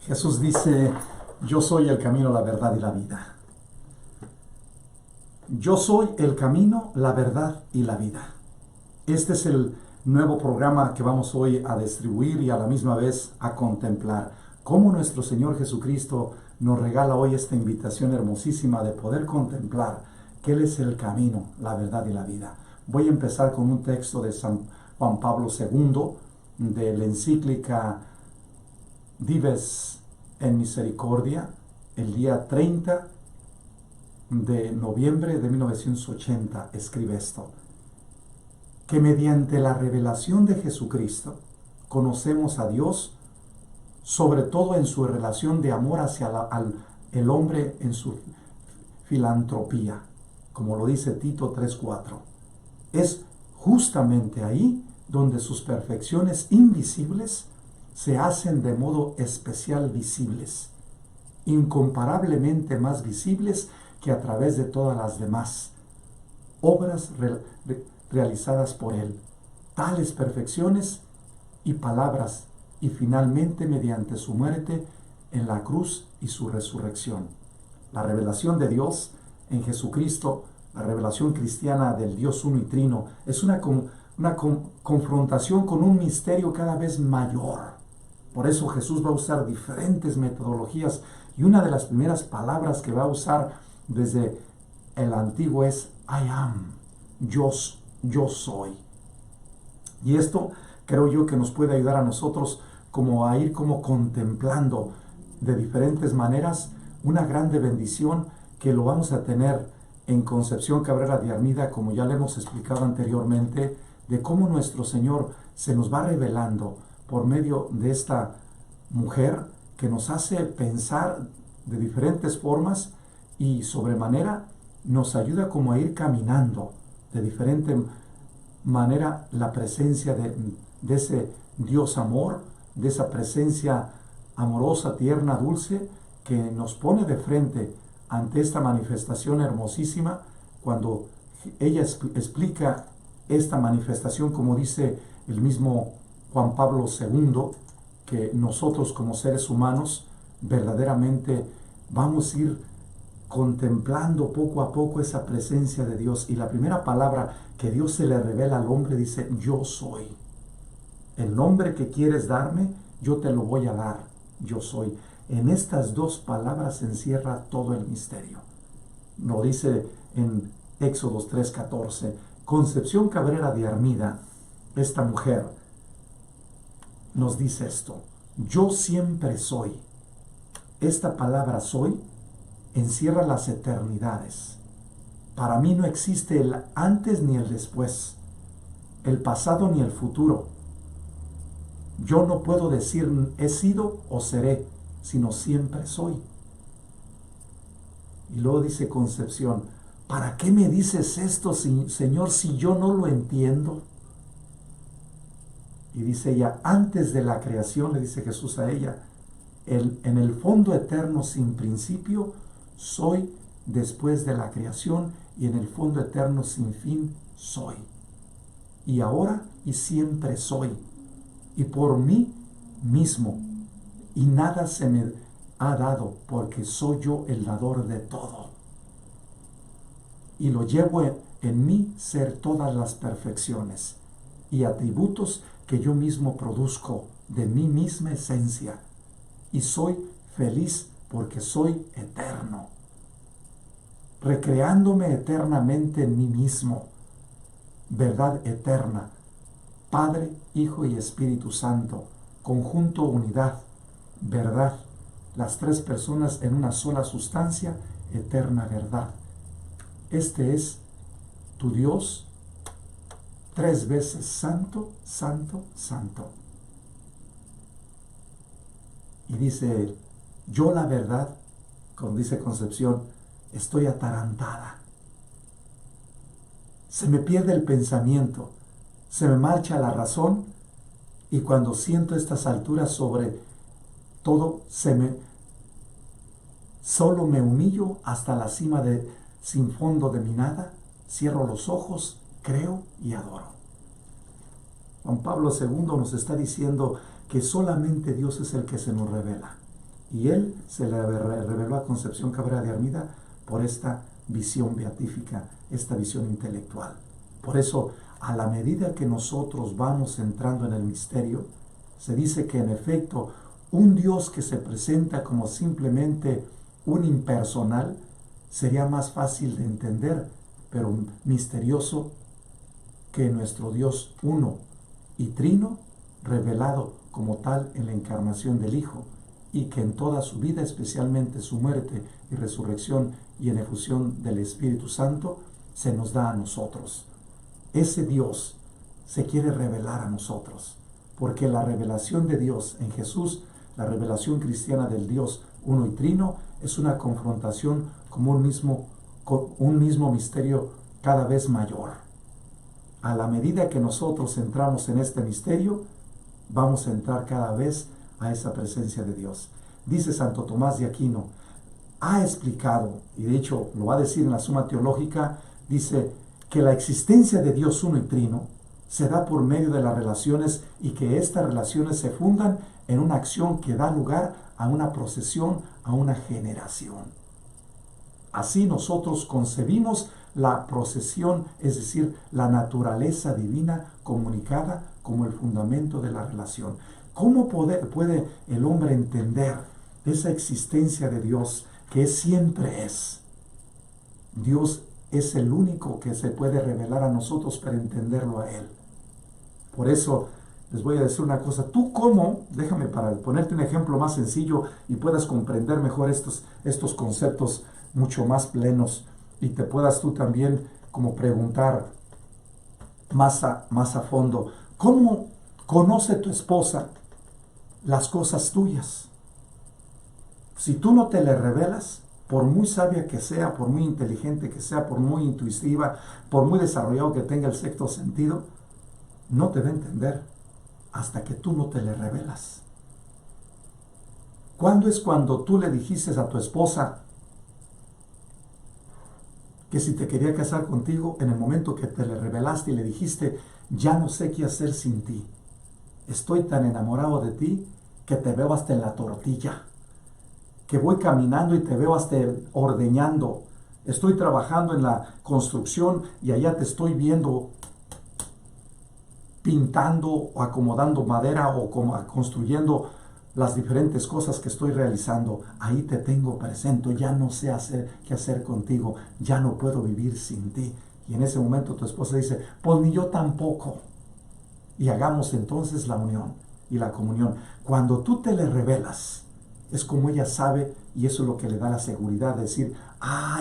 Jesús dice, yo soy el camino, la verdad y la vida. Yo soy el camino, la verdad y la vida. Este es el nuevo programa que vamos hoy a distribuir y a la misma vez a contemplar. Cómo nuestro Señor Jesucristo nos regala hoy esta invitación hermosísima de poder contemplar que Él es el camino, la verdad y la vida. Voy a empezar con un texto de San Juan Pablo II, de la encíclica Dives en Misericordia, el día 30 de noviembre de 1980, escribe esto: que mediante la revelación de Jesucristo conocemos a Dios, sobre todo en su relación de amor hacia el hombre en su filantropía, como lo dice Tito 3:4. Es justamente ahí donde sus perfecciones invisibles se hacen de modo especial visibles, incomparablemente más visibles que a través de todas las demás obras realizadas por Él. Tales perfecciones y palabras, y finalmente mediante su muerte en la cruz y su resurrección. La revelación de Dios en Jesucristo, la revelación cristiana del Dios uno y trino, es una confrontación con un misterio cada vez mayor. Por eso Jesús va a usar diferentes metodologías, y una de las primeras palabras que va a usar desde el antiguo es I am, yo soy. Y esto creo yo que nos puede ayudar a nosotros como a ir como contemplando de diferentes maneras una grande bendición que lo vamos a tener en Concepción Cabrera de Armida, como ya le hemos explicado anteriormente, de cómo nuestro Señor se nos va revelando por medio de esta mujer que nos hace pensar de diferentes formas y sobremanera nos ayuda como a ir caminando de diferente manera la presencia de ese Dios amor, de esa presencia amorosa, tierna, dulce, que nos pone de frente ante esta manifestación hermosísima. Cuando ella explica esta manifestación, como dice el mismo Juan Pablo II, que nosotros como seres humanos verdaderamente vamos a ir contemplando poco a poco esa presencia de Dios. Y la primera palabra que Dios se le revela al hombre dice, yo soy. El nombre que quieres darme, yo te lo voy a dar, yo soy. En estas dos palabras se encierra todo el misterio. Lo dice en Éxodo 3:14. Concepción Cabrera de Armida, esta mujer, nos dice esto: yo siempre soy. Esta palabra soy encierra las eternidades. Para mí no existe el antes ni el después, el pasado ni el futuro. Yo no puedo decir he sido o seré, sino siempre soy. Y luego dice Concepción, ¿para qué me dices esto, Señor, si yo no lo entiendo? Y dice ella, antes de la creación, le dice Jesús a ella, en el fondo eterno sin principio, soy después de la creación, y en el fondo eterno sin fin, soy. Y ahora y siempre soy. Y por mí mismo. Y nada se me ha dado, porque soy yo el dador de todo. Y lo llevo en mí ser todas las perfecciones y atributos que yo mismo produzco de mi misma esencia. Y soy feliz porque soy eterno, recreándome eternamente en mí mismo. Verdad eterna, Padre, Hijo y Espíritu Santo, conjunto, unidad, verdad, las tres personas en una sola sustancia, eterna verdad. Este es tu Dios, tres veces santo, santo, santo. Y dice él, yo la verdad, como dice Concepción, estoy atarantada. Se me pierde el pensamiento, se me marcha la razón, y cuando siento estas alturas sobre todo, solo me humillo hasta la cima sin fondo de mi nada, cierro los ojos, creo y adoro. Juan Pablo II nos está diciendo que solamente Dios es el que se nos revela. Y él se le reveló a Concepción Cabrera de Armida por esta visión beatífica, esta visión intelectual. Por eso, a la medida que nosotros vamos entrando en el misterio, se dice que en efecto, un Dios que se presenta como simplemente un impersonal sería más fácil de entender, pero misterioso, que nuestro Dios uno y trino, revelado como tal en la encarnación del Hijo, y que en toda su vida, especialmente su muerte y resurrección y en efusión del Espíritu Santo, se nos da a nosotros. Ese Dios se quiere revelar a nosotros, porque la revelación de Dios en Jesús, la revelación cristiana del Dios uno y trino, es una confrontación como un mismo misterio cada vez mayor. A la medida que nosotros entramos en este misterio, vamos a entrar cada vez a esa presencia de Dios. Dice Santo Tomás de Aquino, ha explicado, y de hecho lo va a decir en la Suma Teológica, dice que la existencia de Dios uno y trino se da por medio de las relaciones y que estas relaciones se fundan en una acción que da lugar a una procesión, a una generación. Así nosotros concebimos la procesión, es decir, la naturaleza divina comunicada como el fundamento de la relación. ¿Cómo puede el hombre entender esa existencia de Dios que siempre es? Dios es el único que se puede revelar a nosotros para entenderlo a Él. Por eso les voy a decir una cosa. Tú cómo, déjame para ponerte un ejemplo más sencillo y puedas comprender mejor estos conceptos mucho más plenos y te puedas tú también como preguntar más a fondo. ¿Cómo conoce tu esposa las cosas tuyas? Si tú no te le revelas, por muy sabia que sea, por muy inteligente que sea, por muy intuitiva, por muy desarrollado que tenga el sexto sentido, no te va a entender hasta que tú no te le revelas. ¿Cuándo es cuando tú le dijiste a tu esposa que si te quería casar contigo? En el momento que te le revelaste y le dijiste, ya no sé qué hacer sin ti. Estoy tan enamorado de ti que te veo hasta en la tortilla, que voy caminando y te veo hasta ordeñando. Estoy trabajando en la construcción y allá te estoy viendo pintando o acomodando madera o construyendo las diferentes cosas que estoy realizando. Ahí te tengo presente, ya no sé qué hacer contigo, ya no puedo vivir sin ti. Y en ese momento tu esposa dice, pues ni yo tampoco. Y hagamos entonces la unión y la comunión. Cuando tú te le revelas, es como ella sabe, y eso es lo que le da la seguridad de decir,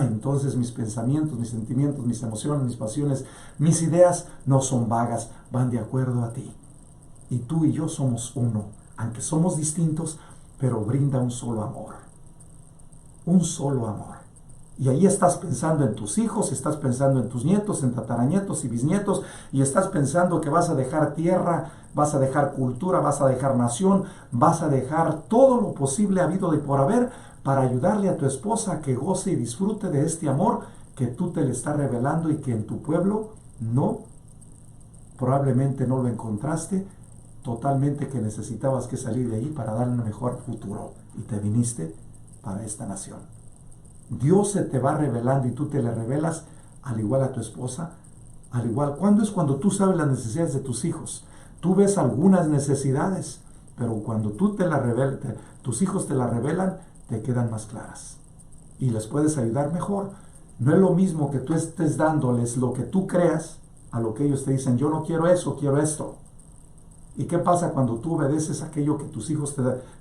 entonces mis pensamientos, mis sentimientos, mis emociones, mis pasiones, mis ideas no son vagas, van de acuerdo a ti. Y tú y yo somos uno, aunque somos distintos, pero brinda un solo amor. Un solo amor. Y ahí estás pensando en tus hijos, estás pensando en tus nietos, en tataranietos y bisnietos, y estás pensando que vas a dejar tierra, vas a dejar cultura, vas a dejar nación, vas a dejar todo lo posible habido y por haber para ayudarle a tu esposa a que goce y disfrute de este amor que tú te le estás revelando y que en tu pueblo probablemente no lo encontraste, totalmente que necesitabas que salir de ahí para darle un mejor futuro y te viniste para esta nación. Dios se te va revelando y tú te le revelas al igual a tu esposa, al igual. ¿Cuándo es cuando tú sabes las necesidades de tus hijos? Tú ves algunas necesidades, pero cuando tú te la revelas, tus hijos te la revelan, te quedan más claras y les puedes ayudar mejor. No es lo mismo que tú estés dándoles lo que tú creas a lo que ellos te dicen, yo no quiero eso, quiero esto. ¿Y qué pasa cuando tú obedeces aquello que tus hijos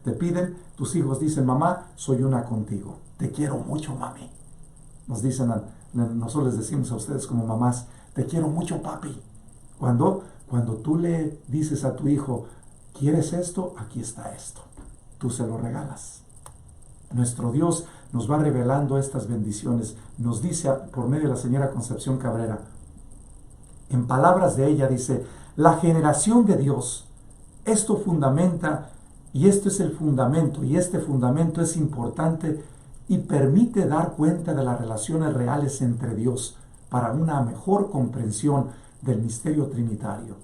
te piden? Tus hijos dicen, mamá, soy una contigo. Te quiero mucho, mami. Nosotros les decimos a ustedes como mamás, te quiero mucho, papi. Cuando tú le dices a tu hijo, ¿quieres esto? Aquí está esto. Tú se lo regalas. Nuestro Dios nos va revelando estas bendiciones. Nos dice por medio de la señora Concepción Cabrera, en palabras de ella dice, la generación de Dios, esto fundamenta, y esto es el fundamento, y este fundamento es importante y permite dar cuenta de las relaciones reales entre Dios para una mejor comprensión del misterio trinitario.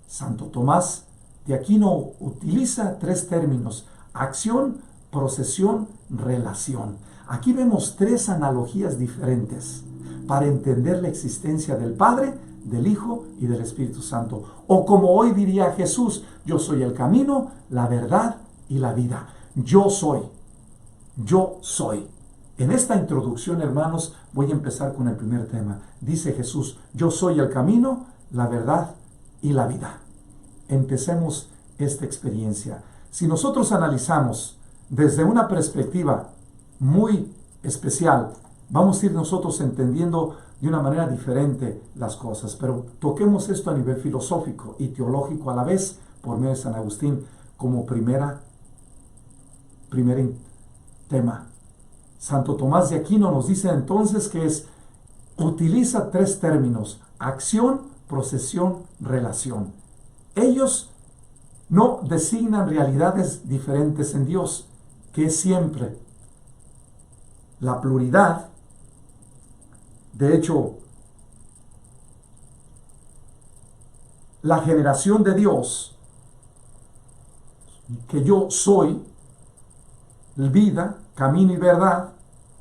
Santo Tomás de Aquino utiliza tres términos: acción, procesión, relación. Aquí vemos tres analogías diferentes para entender la existencia del Padre, del Hijo y del Espíritu Santo. O como hoy diría Jesús, yo soy el camino, la verdad y la vida. Yo soy. Yo soy. En esta introducción, hermanos, voy a empezar con el primer tema. Dice Jesús, yo soy el camino, la verdad y la vida. Empecemos esta experiencia. Si nosotros analizamos desde una perspectiva muy especial, vamos a ir nosotros entendiendo de una manera diferente las cosas, pero toquemos esto a nivel filosófico y teológico a la vez por medio de San Agustín como primer tema. Santo Tomás de Aquino nos dice entonces que utiliza tres términos: acción, procesión, relación. Ellos no designan realidades diferentes en Dios, que es siempre la pluralidad. De hecho, la generación de Dios, que yo soy, vida, camino y verdad,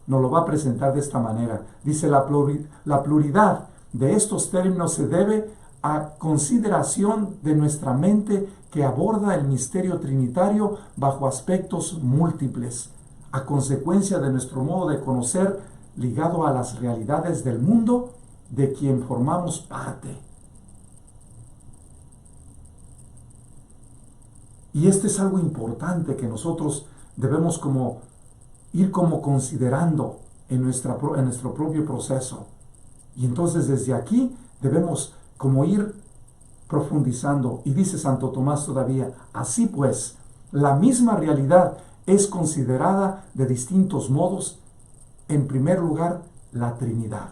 nos lo va a presentar de esta manera. Dice, la pluralidad de estos términos se debe a consideración de nuestra mente que aborda el misterio trinitario bajo aspectos múltiples, a consecuencia de nuestro modo de conocer ligado a las realidades del mundo de quien formamos parte. Y este es algo importante que nosotros debemos ir considerando en nuestro propio proceso. Y entonces desde aquí debemos ir profundizando. Y dice Santo Tomás todavía, así pues, la misma realidad es considerada de distintos modos. En primer lugar, la Trinidad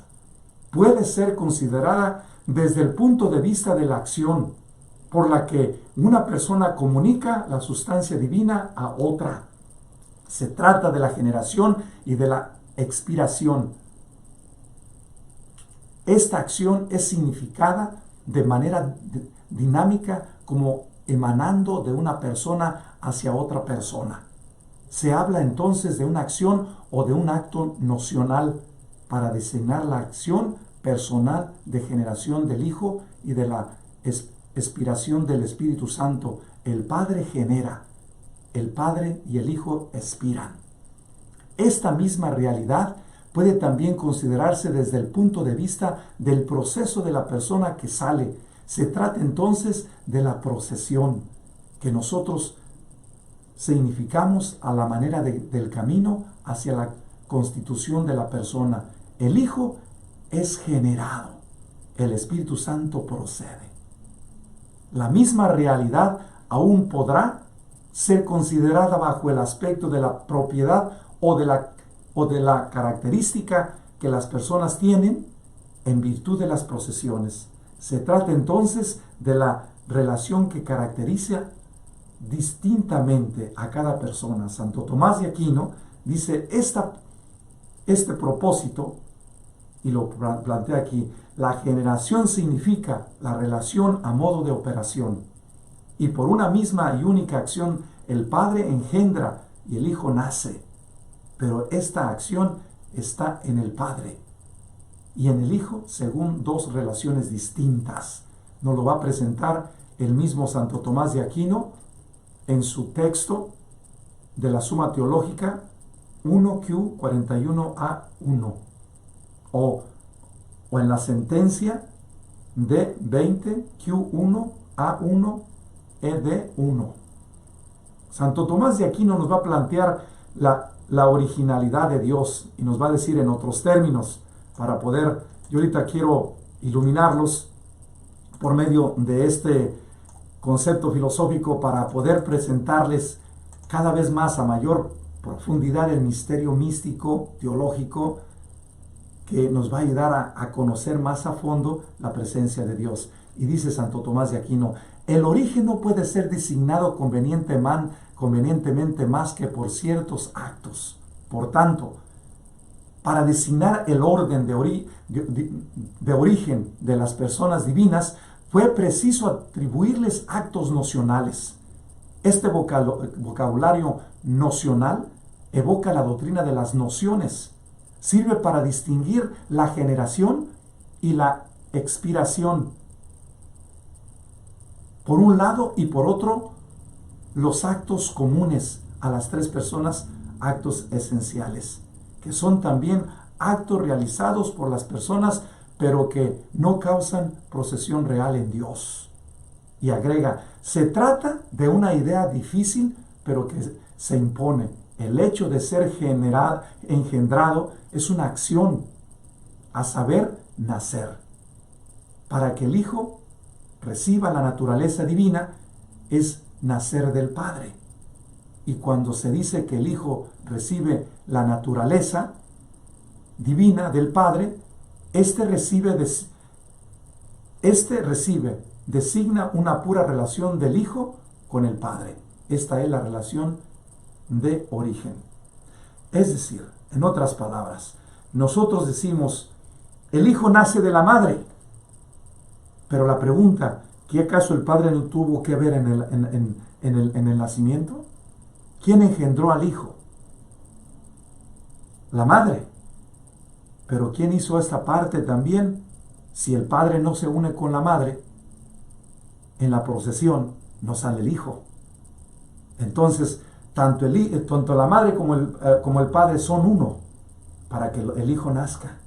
puede ser considerada desde el punto de vista de la acción, por la que una persona comunica la sustancia divina a otra. Se trata de la generación y de la expiración. Esta acción es significada de manera dinámica como emanando de una persona hacia otra persona. Se habla entonces de una acción o de un acto nocional para designar la acción personal de generación del Hijo y de la expiración del Espíritu Santo. El Padre genera, el Padre y el Hijo expiran. Esta misma realidad puede también considerarse desde el punto de vista del proceso de la persona que sale. Se trata entonces de la procesión que nosotros significamos a la manera del camino hacia la constitución de la persona. El Hijo es generado, el Espíritu Santo procede. La misma realidad aún podrá ser considerada bajo el aspecto de la propiedad o de la característica que las personas tienen en virtud de las procesiones. Se trata entonces de la relación que caracteriza distintamente a cada persona. Santo Tomás de Aquino dice este propósito, y lo plantea aquí: la generación significa la relación a modo de operación, y por una misma y única acción el Padre engendra y el Hijo nace, pero esta acción está en el Padre y en el Hijo según dos relaciones distintas. Nos lo va a presentar el mismo Santo Tomás de Aquino en su texto de la Suma Teológica 1Q41A1 o en la sentencia de 20Q1A1ED1. Santo Tomás de Aquino nos va a plantear la originalidad de Dios y nos va a decir en otros términos, para poder, yo ahorita quiero iluminarlos por medio de este concepto filosófico para poder presentarles cada vez más a mayor profundidad el misterio místico, teológico, que nos va a ayudar a conocer más a fondo la presencia de Dios. Y dice Santo Tomás de Aquino, el origen no puede ser designado convenientemente más que por ciertos actos. Por tanto, para designar el orden de origen de las personas divinas, fue preciso atribuirles actos nocionales. Este vocabulario nocional evoca la doctrina de las nociones. Sirve para distinguir la generación y la expiración. Por un lado y por otro, los actos comunes a las tres personas, actos esenciales, que son también actos realizados por las personas, pero que no causan procesión real en Dios. Y agrega, se trata de una idea difícil, pero que se impone. El hecho de ser engendrado es una acción, a saber, nacer. Para que el Hijo reciba la naturaleza divina, es nacer del Padre. Y cuando se dice que el Hijo recibe la naturaleza divina del Padre, este recibe designa una pura relación del Hijo con el Padre. Esta es la relación de origen. Es decir, en otras palabras, nosotros decimos, el Hijo nace de la Madre, pero la pregunta, ¿qué acaso el Padre no tuvo que ver en el nacimiento? ¿Quién engendró al Hijo? La Madre. Pero ¿quién hizo esta parte también? Si el Padre no se une con la Madre, en la procesión no sale el Hijo. Entonces, tanto la Madre como el Padre son uno para que el Hijo nazca.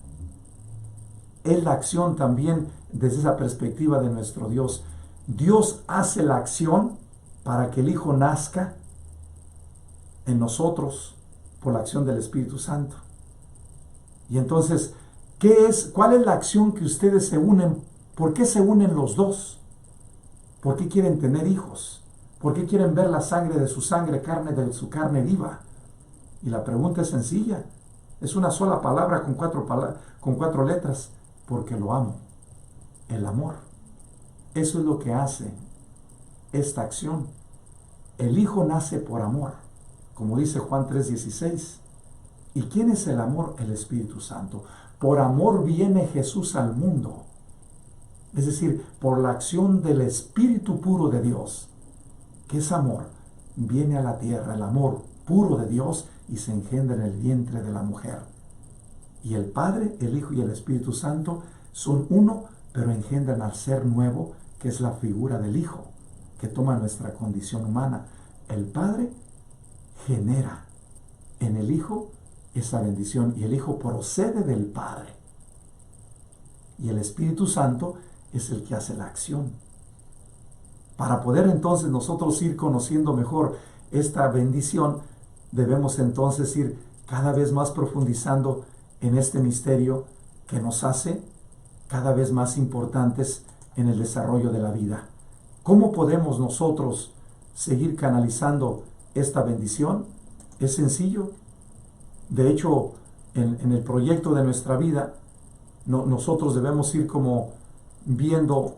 Es la acción también desde esa perspectiva de nuestro Dios. Dios hace la acción para que el Hijo nazca en nosotros por la acción del Espíritu Santo. Y entonces, ¿cuál es la acción que ustedes se unen? ¿Por qué se unen los dos? ¿Por qué quieren tener hijos? ¿Por qué quieren ver la sangre de su sangre, carne de su carne viva? Y la pregunta es sencilla. Es una sola palabra con cuatro letras. Porque lo amo. El amor. Eso es lo que hace esta acción. El Hijo nace por amor, como dice Juan 3:16. ¿Y quién es el amor? El Espíritu Santo. Por amor viene Jesús al mundo. Es decir, por la acción del Espíritu puro de Dios, que es amor, viene a la tierra, el amor puro de Dios, y se engendra en el vientre de la mujer. Y el Padre, el Hijo y el Espíritu Santo son uno, pero engendran al ser nuevo, que es la figura del Hijo, que toma nuestra condición humana. El Padre genera en el Hijo esa bendición, y el Hijo procede del Padre. Y el Espíritu Santo es el que hace la acción. Para poder entonces nosotros ir conociendo mejor esta bendición, debemos entonces ir cada vez más profundizando en este misterio que nos hace cada vez más importantes en el desarrollo de la vida. ¿Cómo podemos nosotros seguir canalizando esta bendición? Es sencillo. De hecho, en el proyecto de nuestra vida, nosotros debemos ir como viendo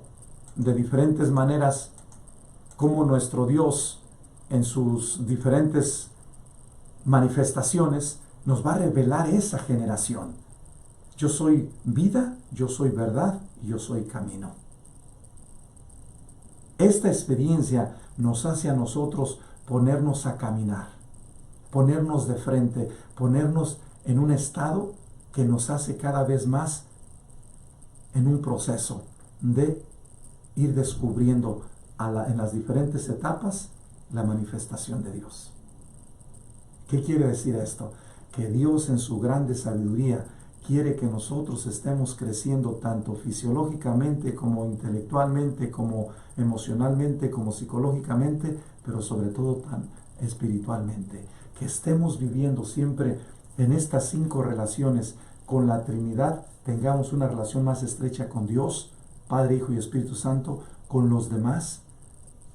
de diferentes maneras cómo nuestro Dios, en sus diferentes manifestaciones, nos va a revelar esa generación. Yo soy vida, yo soy verdad y yo soy camino. Esta experiencia nos hace a nosotros ponernos a caminar, ponernos de frente, ponernos en un estado que nos hace cada vez más en un proceso de ir descubriendo en las diferentes etapas la manifestación de Dios. ¿Qué quiere decir esto? Que Dios en su grande sabiduría quiere que nosotros estemos creciendo tanto fisiológicamente como intelectualmente, como emocionalmente, como psicológicamente, pero sobre todo tan espiritualmente. Que estemos viviendo siempre en estas 5 relaciones con la Trinidad, tengamos una relación más estrecha con Dios, Padre, Hijo y Espíritu Santo, con los demás,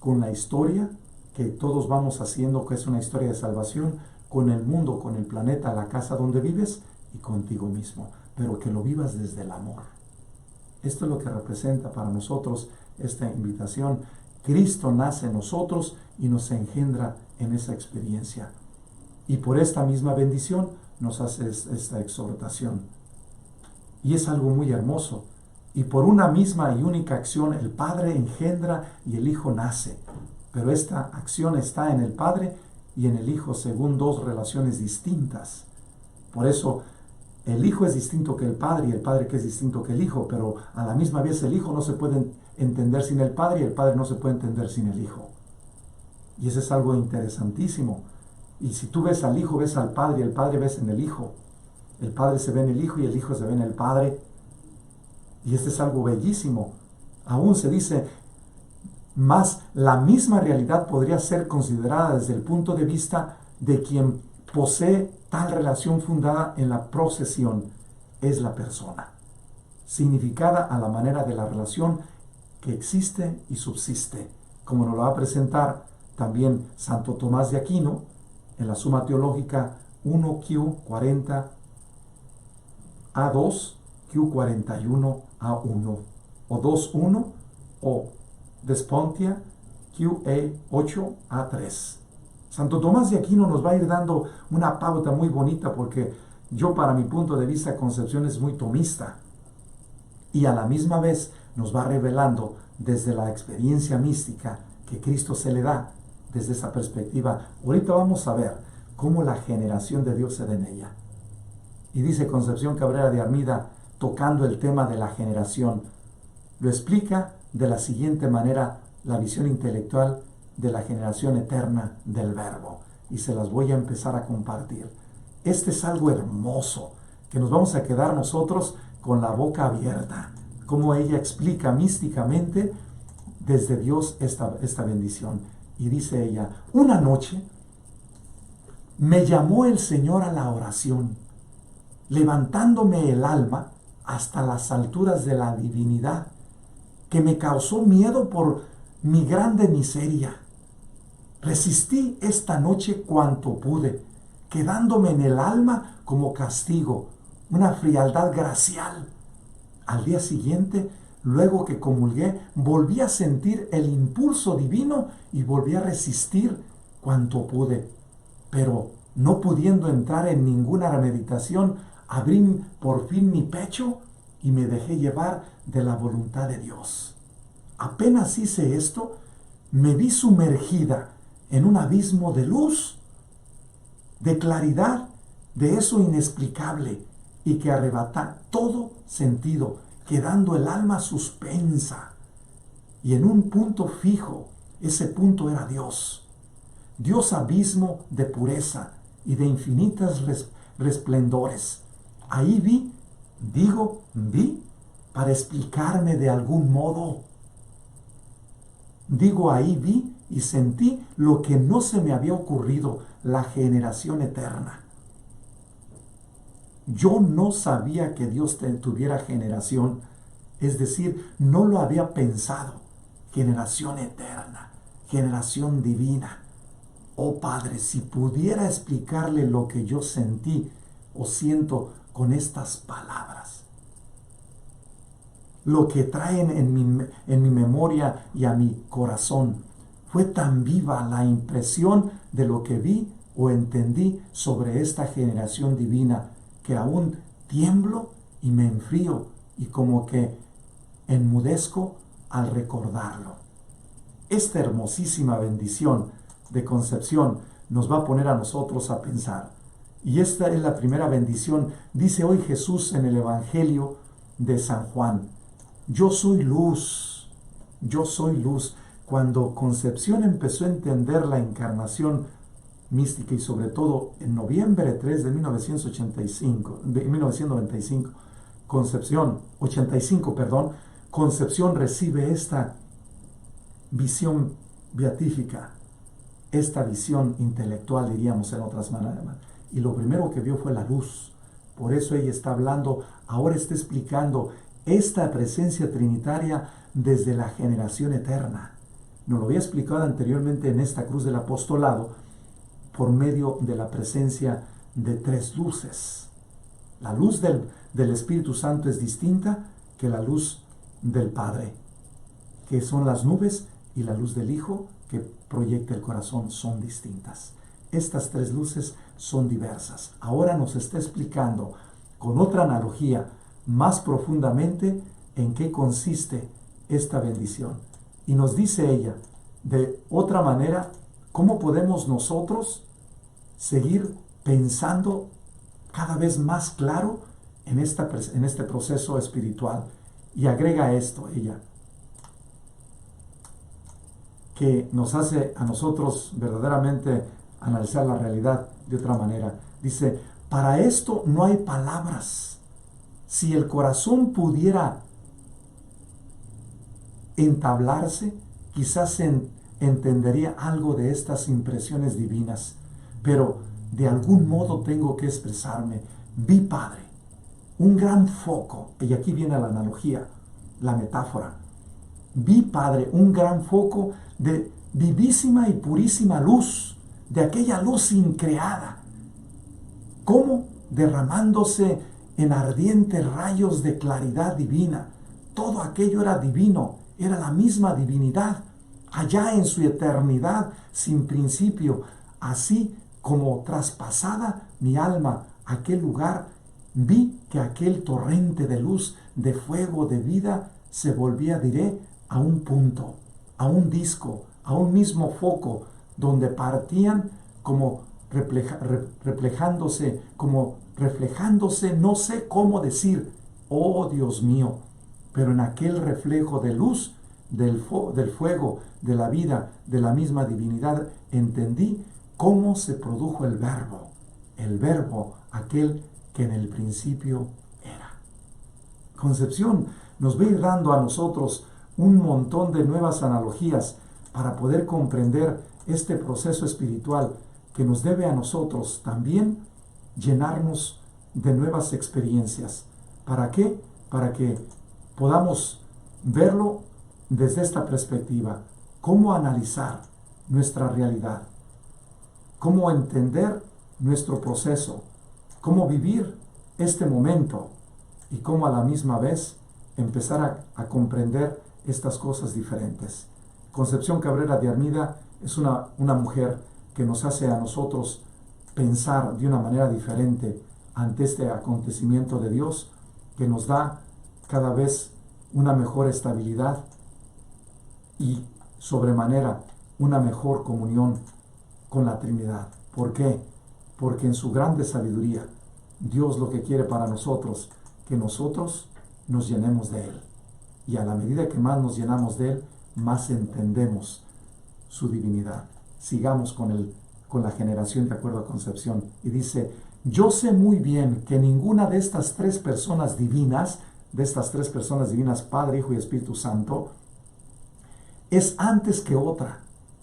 con la historia que todos vamos haciendo, que es una historia de salvación, con el mundo, con el planeta, la casa donde vives y contigo mismo, pero que lo vivas desde el amor. Esto es lo que representa para nosotros esta invitación. Cristo nace en nosotros y nos engendra en esa experiencia. Y por esta misma bendición nos hace esta exhortación. Y es algo muy hermoso. Y por una misma y única acción el Padre engendra y el Hijo nace. pero esta acción está en el Padre y en el Hijo según dos relaciones distintas. Por eso el Hijo es distinto que el Padre y el Padre que es distinto que el Hijo, pero a la misma vez el Hijo no se puede entender sin el Padre y el Padre no se puede entender sin el Hijo. Y eso es algo interesantísimo. Y si tú ves al Hijo, ves al Padre y el Padre ves en el Hijo. El Padre se ve en el Hijo y el Hijo se ve en el Padre. Y este es algo bellísimo. Aún se dice, más la misma realidad podría ser considerada desde el punto de vista de quien posee tal relación fundada en la procesión, es la persona, significada a la manera de la relación que existe y subsiste, como nos lo va a presentar también Santo Tomás de Aquino en la Suma Teológica 1Q40 A2, Q41 A1, o 2.1, o Despontia QE8 A3. Santo Tomás de Aquino nos va a ir dando una pauta muy bonita, porque yo, para mi punto de vista, Concepción es muy tomista y a la misma vez nos va revelando desde la experiencia mística que Cristo se le da desde esa perspectiva. Ahorita vamos a ver cómo la generación de Dios se da en ella. Y dice Concepción Cabrera de Armida, tocando el tema de la generación, lo explica de la siguiente manera la visión intelectual de la generación eterna del Verbo, y se las voy a empezar a compartir. Este es algo hermoso, que nos vamos a quedar nosotros con la boca abierta, como ella explica místicamente desde Dios esta bendición. Y dice ella, una noche me llamó el Señor a la oración, levantándome el alma hasta las alturas de la divinidad, que me causó miedo por mi grande miseria. Resistí esta noche cuanto pude, quedándome en el alma como castigo, una frialdad glacial. Al día siguiente, luego que comulgué, volví a sentir el impulso divino y volví a resistir cuanto pude. Pero no pudiendo entrar en ninguna meditación, abrí por fin mi pecho y me dejé llevar de la voluntad de Dios. Apenas hice esto, me vi sumergida en un abismo de luz, de claridad, de eso inexplicable y que arrebata todo sentido, quedando el alma suspensa y en un punto fijo. Ese punto era Dios. Dios, abismo de pureza y de infinitas resplendores. Ahí vi para explicarme de algún modo. Ahí vi y sentí lo que no se me había ocurrido, la generación eterna. Yo no sabía que Dios tuviera generación, es decir, no lo había pensado. Generación eterna, generación divina. Oh Padre, si pudiera explicarle lo que yo sentí o siento con estas palabras, lo que traen en mi memoria y a mi corazón. Fue tan viva la impresión de lo que vi o entendí sobre esta generación divina que aún tiemblo y me enfrío y como que enmudezco al recordarlo. Esta hermosísima bendición de Concepción nos va a poner a nosotros a pensar. Y esta es la primera bendición. Dice hoy Jesús en el Evangelio de San Juan: yo soy luz, yo soy luz. Cuando Concepción empezó a entender la encarnación mística y sobre todo en noviembre 3 de 1995, Concepción recibe esta visión beatífica, esta visión intelectual, diríamos en otras maneras. Y lo primero que vio fue la luz. Por eso ella está hablando, ahora está explicando esta presencia trinitaria desde la generación eterna. Nos lo había explicado anteriormente en esta cruz del apostolado por medio de la presencia de tres luces. La luz del Espíritu Santo es distinta que la luz del Padre, que son las nubes, y la luz del Hijo que proyecta el corazón, son distintas. Estas tres luces son diversas. Ahora nos está explicando con otra analogía más profundamente en qué consiste esta bendición. Y nos dice ella de otra manera, ¿cómo podemos nosotros seguir pensando cada vez más claro en este proceso espiritual? Y agrega esto ella, que nos hace a nosotros verdaderamente analizar la realidad de otra manera. Dice, para esto no hay palabras. Si el corazón pudiera entablarse, quizás se entendería algo de estas impresiones divinas, pero de algún modo tengo que expresarme. Vi, Padre, un gran foco, y aquí viene la analogía, la metáfora. Vi, Padre, un gran foco de vivísima y purísima luz, de aquella luz increada, como derramándose en ardientes rayos de claridad divina. Todo aquello era divino, era la misma divinidad, allá en su eternidad, sin principio, así como traspasada mi alma aquel lugar, vi que aquel torrente de luz, de fuego, de vida, se volvía, diré, a un punto, a un disco, a un mismo foco, donde partían como reflejándose, no sé cómo decir, oh Dios mío, pero en aquel reflejo de luz, del fuego, de la vida, de la misma divinidad, entendí cómo se produjo el verbo, aquel que en el principio era. Concepción nos va a ir dando a nosotros un montón de nuevas analogías para poder comprender este proceso espiritual que nos debe a nosotros también llenarnos de nuevas experiencias. ¿Para qué? Para que podamos verlo desde esta perspectiva. Cómo analizar nuestra realidad, cómo entender nuestro proceso, cómo vivir este momento y cómo a la misma vez empezar a comprender estas cosas diferentes. Concepción Cabrera de Armida es una mujer que nos hace a nosotros pensar de una manera diferente ante este acontecimiento de Dios, que nos da cada vez una mejor estabilidad y sobremanera una mejor comunión con la Trinidad. ¿Por qué? Porque en su grande sabiduría Dios lo que quiere para nosotros, que nosotros nos llenemos de Él. Y a la medida que más nos llenamos de Él, más entendemos su divinidad. Sigamos con la generación de acuerdo a Concepción. Y dice, yo sé muy bien que ninguna de estas tres personas divinas, Padre, Hijo y Espíritu Santo, es antes que otra,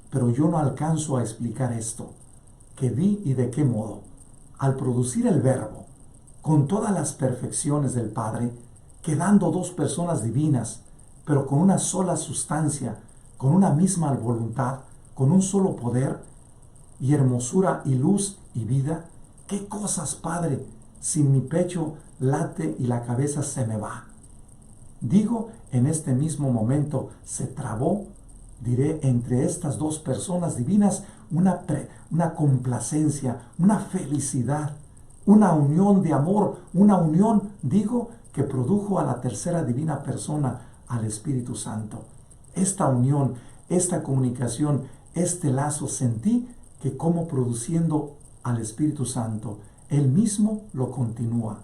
pero yo no alcanzo a explicar esto, que vi y de qué modo, al producir el Verbo, con todas las perfecciones del Padre, quedando dos personas divinas, pero con una sola sustancia, con una misma voluntad, con un solo poder y hermosura y luz y vida. ¿Qué cosas, Padre, sin mi pecho late y la cabeza se me va? Digo, en este mismo momento se trabó, diré, entre estas dos personas divinas una complacencia, una felicidad, una unión de amor, una unión, digo, que produjo a la tercera divina persona, al Espíritu Santo. Esta unión, esta comunicación, este lazo, sentí que como produciendo al Espíritu Santo, Él mismo lo continúa.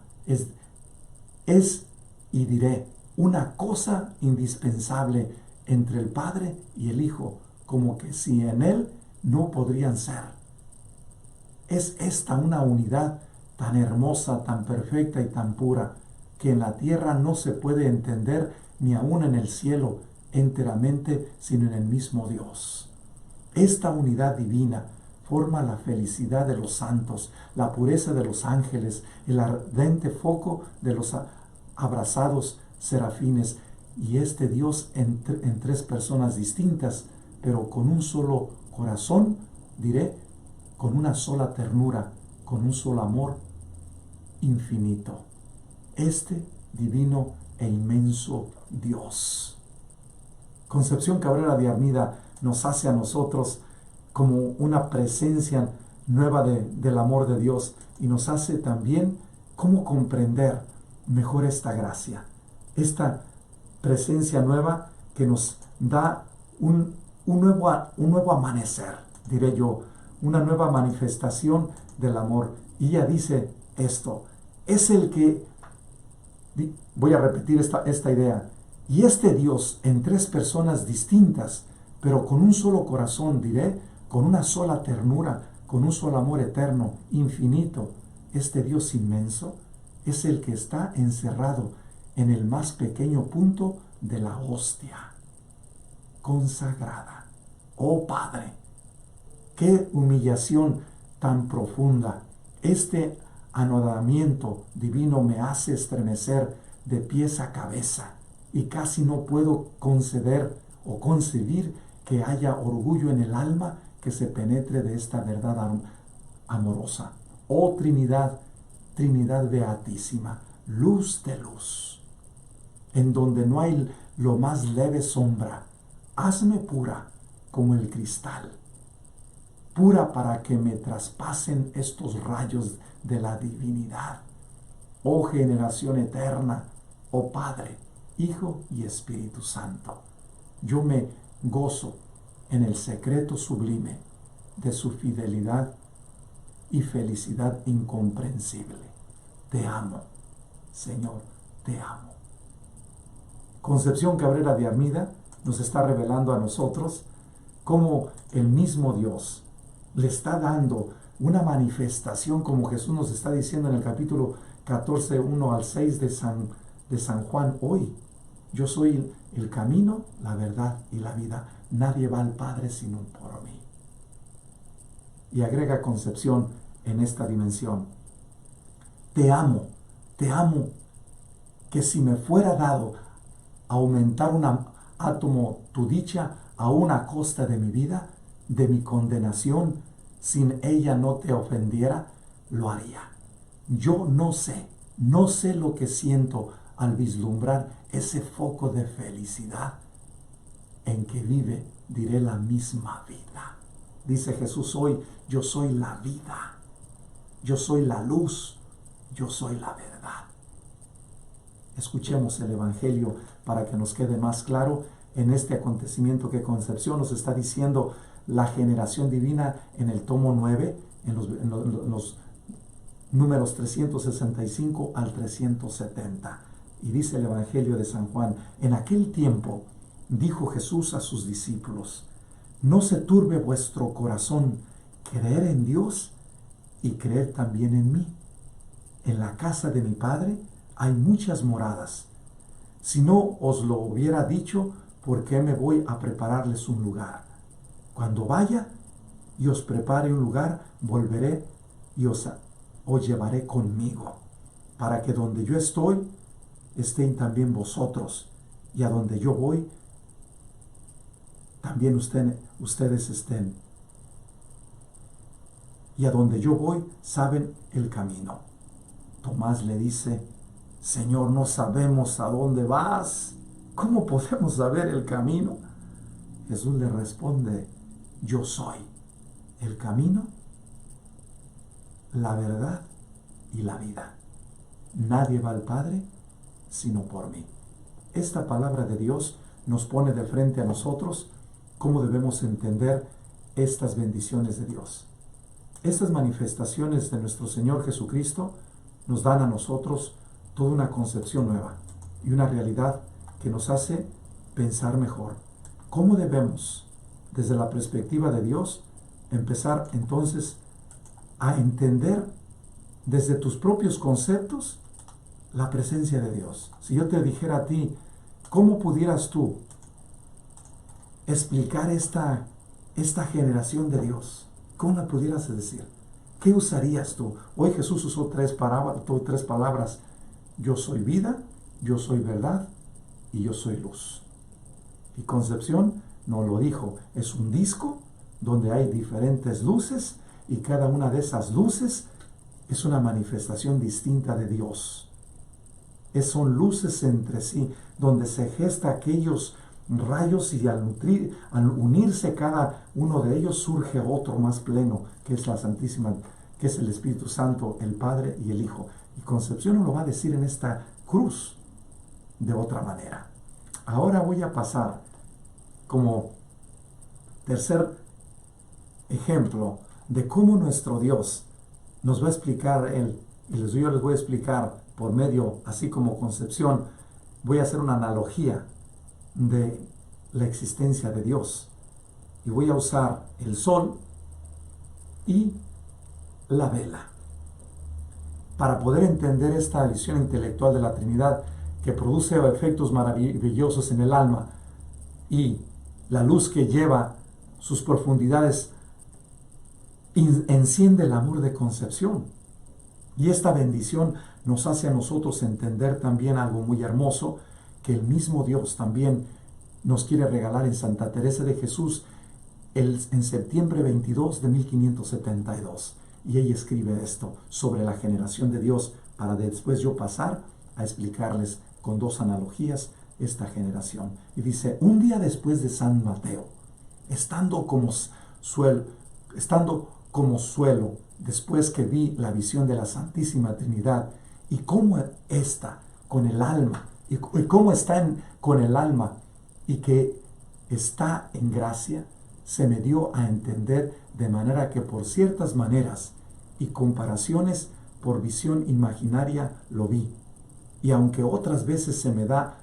Es, y diré, una cosa indispensable entre el Padre y el Hijo, como que si en Él no podrían ser. Es esta una unidad tan hermosa, tan perfecta y tan pura, que en la tierra no se puede entender, ni aún en el cielo enteramente, sino en el mismo Dios. Esta unidad divina forma la felicidad de los santos, la pureza de los ángeles, el ardente foco de los abrazados serafines, y este Dios en tres personas distintas, pero con un solo corazón, diré, con una sola ternura, con un solo amor infinito. Este divino e inmenso Dios. Concepción Cabrera de Armida nos hace a nosotros como una presencia nueva del amor de Dios, y nos hace también cómo comprender mejor esta gracia, esta presencia nueva que nos da un nuevo amanecer, diré yo, una nueva manifestación del amor. Y ella dice esto, es el que, voy a repetir esta idea, y este Dios en tres personas distintas, pero con un solo corazón, diré, con una sola ternura, con un solo amor eterno, infinito, este Dios inmenso es el que está encerrado en el más pequeño punto de la hostia consagrada. Oh Padre, qué humillación tan profunda. Este anodamiento divino me hace estremecer de pies a cabeza y casi no puedo conceder o concebir que haya orgullo en el alma que se penetre de esta verdad amorosa. Oh Trinidad, Trinidad beatísima, luz de luz, en donde no hay lo más leve sombra, hazme pura como el cristal, pura para que me traspasen estos rayos de la divinidad. Oh generación eterna, oh Padre, Hijo y Espíritu Santo, yo me gozo en el secreto sublime de su fidelidad y felicidad incomprensible. Te amo, Señor, te amo. Concepción Cabrera de Armida nos está revelando a nosotros cómo el mismo Dios le está dando una manifestación, como Jesús nos está diciendo en el capítulo 14, 1 al 6 de San Juan hoy. Yo soy el camino, la verdad y la vida. Nadie va al Padre sino por mí. Y agrega Concepción en esta dimensión. Te amo, que si me fuera dado aumentar un átomo tu dicha aún a costa de mi vida, de mi condenación, sin ella no te ofendiera, lo haría. Yo no sé lo que siento al vislumbrar ese foco de felicidad en que vive, diré, la misma vida. Dice Jesús hoy, yo soy la vida, yo soy la luz, yo soy la verdad. Escuchemos el Evangelio para que nos quede más claro en este acontecimiento que Concepción nos está diciendo la generación divina en el tomo 9, en los números 365 al 370. Y dice el Evangelio de San Juan, en aquel tiempo dijo Jesús a sus discípulos, no se turbe vuestro corazón, creer en Dios y creer también en mí. En la casa de mi Padre hay muchas moradas. Si no os lo hubiera dicho, ¿por qué me voy a prepararles un lugar? Cuando vaya y os prepare un lugar, volveré y os llevaré conmigo, para que donde yo estoy, estén también vosotros, y a donde yo voy, también ustedes estén. Y a donde yo voy, saben el camino. Tomás le dice, Señor, no sabemos a dónde vas. ¿Cómo podemos saber el camino? Jesús le responde, yo soy el camino, la verdad y la vida. Nadie va al Padre sino por mí. Esta palabra de Dios nos pone de frente a nosotros cómo debemos entender estas bendiciones de Dios. Estas manifestaciones de nuestro Señor Jesucristo nos dan a nosotros toda una concepción nueva y una realidad que nos hace pensar mejor. ¿Cómo debemos, desde la perspectiva de Dios, empezar entonces a entender desde tus propios conceptos la presencia de Dios? Si yo te dijera a ti, ¿cómo pudieras tú explicar esta generación de Dios? ¿Cómo la pudieras decir? ¿Qué usarías tú? Hoy Jesús usó tres palabras. Yo soy vida, yo soy verdad y yo soy luz. Y Concepción nos lo dijo, es un disco donde hay diferentes luces y cada una de esas luces es una manifestación distinta de Dios. Son luces entre sí, donde se gesta aquellos rayos y al unirse cada uno de ellos surge otro más pleno, que es la Santísima, que es el Espíritu Santo, el Padre y el Hijo. Y Concepción nos lo va a decir en esta cruz de otra manera. Ahora voy a pasar como tercer ejemplo de cómo nuestro Dios nos va a explicar Él, y yo les voy a explicar por medio, así como concepción, voy a hacer una analogía de la existencia de Dios. Y voy a usar el sol y la vela para poder entender esta visión intelectual de la Trinidad que produce efectos maravillosos en el alma, y la luz que lleva sus profundidades enciende el amor de concepción. Y esta bendición nos hace a nosotros entender también algo muy hermoso, que el mismo Dios también nos quiere regalar en Santa Teresa de Jesús en septiembre 22 de 1572. Y ella escribe esto sobre la generación de Dios, para después yo pasar a explicarles con dos analogías esta generación. Y dice: un día después de San Mateo, estando como suelo, después que vi la visión de la Santísima Trinidad, y cómo está con el alma, y cómo está con el alma, y que está en gracia, se me dio a entender de manera que por ciertas maneras y comparaciones por visión imaginaria lo vi. Y aunque otras veces se me da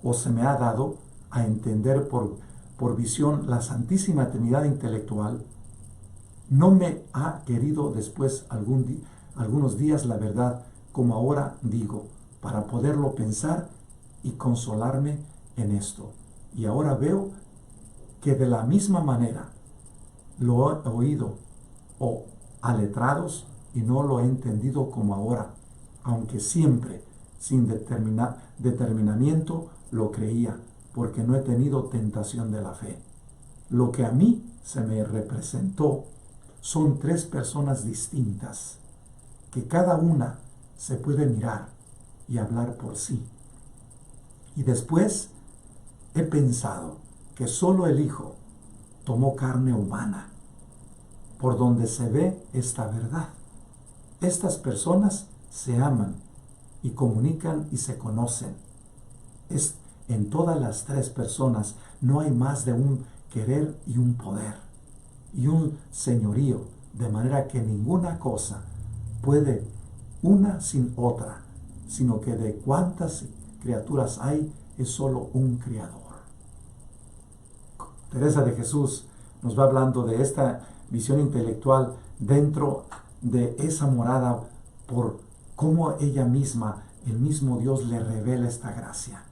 o se me ha dado a entender por visión la Santísima Trinidad intelectual, no me ha querido después algunos días la verdad, como ahora digo, para poderlo pensar y consolarme en esto. Y ahora veo que de la misma manera lo he oído o a letrados y no lo he entendido como ahora, aunque siempre sin determinamiento lo creía, porque no he tenido tentación de la fe. Lo que a mí se me representó son tres personas distintas, que cada una se puede mirar y hablar por sí. Y después he pensado que solo el Hijo tomó carne humana, por donde se ve esta verdad. Estas personas se aman y comunican y se conocen. En todas las tres personas no hay más de un querer y un poder y un señorío, de manera que ninguna cosa puede una sin otra, sino que de cuantas criaturas hay, es solo un creador. Teresa de Jesús nos va hablando de esta visión intelectual dentro de esa morada, por cómo ella misma, el mismo Dios le revela esta gracia.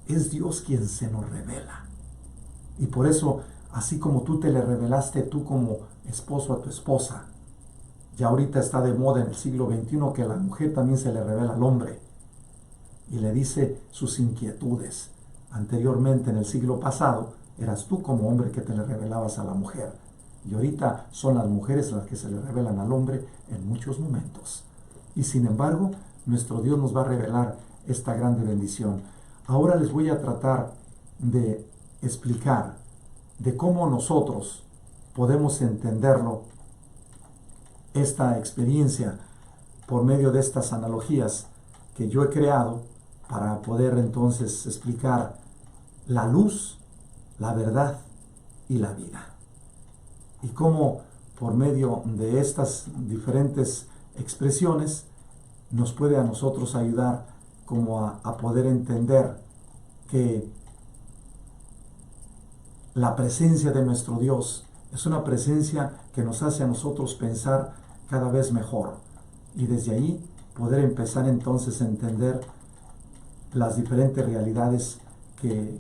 Es Dios quien se nos revela. Y por eso, así como tú te le revelaste tú como esposo a tu esposa, ya ahorita está de moda en el siglo XXI que la mujer también se le revela al hombre y le dice sus inquietudes. Anteriormente, en el siglo pasado, eras tú como hombre que te le revelabas a la mujer. Y ahorita son las mujeres las que se le revelan al hombre en muchos momentos. Y sin embargo, nuestro Dios nos va a revelar esta grande bendición. Ahora les voy a tratar de explicar de cómo nosotros podemos entenderlo, esta experiencia, por medio de estas analogías que yo he creado para poder entonces explicar la luz, la verdad y la vida. Y cómo por medio de estas diferentes expresiones nos puede a nosotros ayudar como a poder entender que la presencia de nuestro Dios es una presencia que nos hace a nosotros pensar cada vez mejor, y desde ahí poder empezar entonces a entender las diferentes realidades que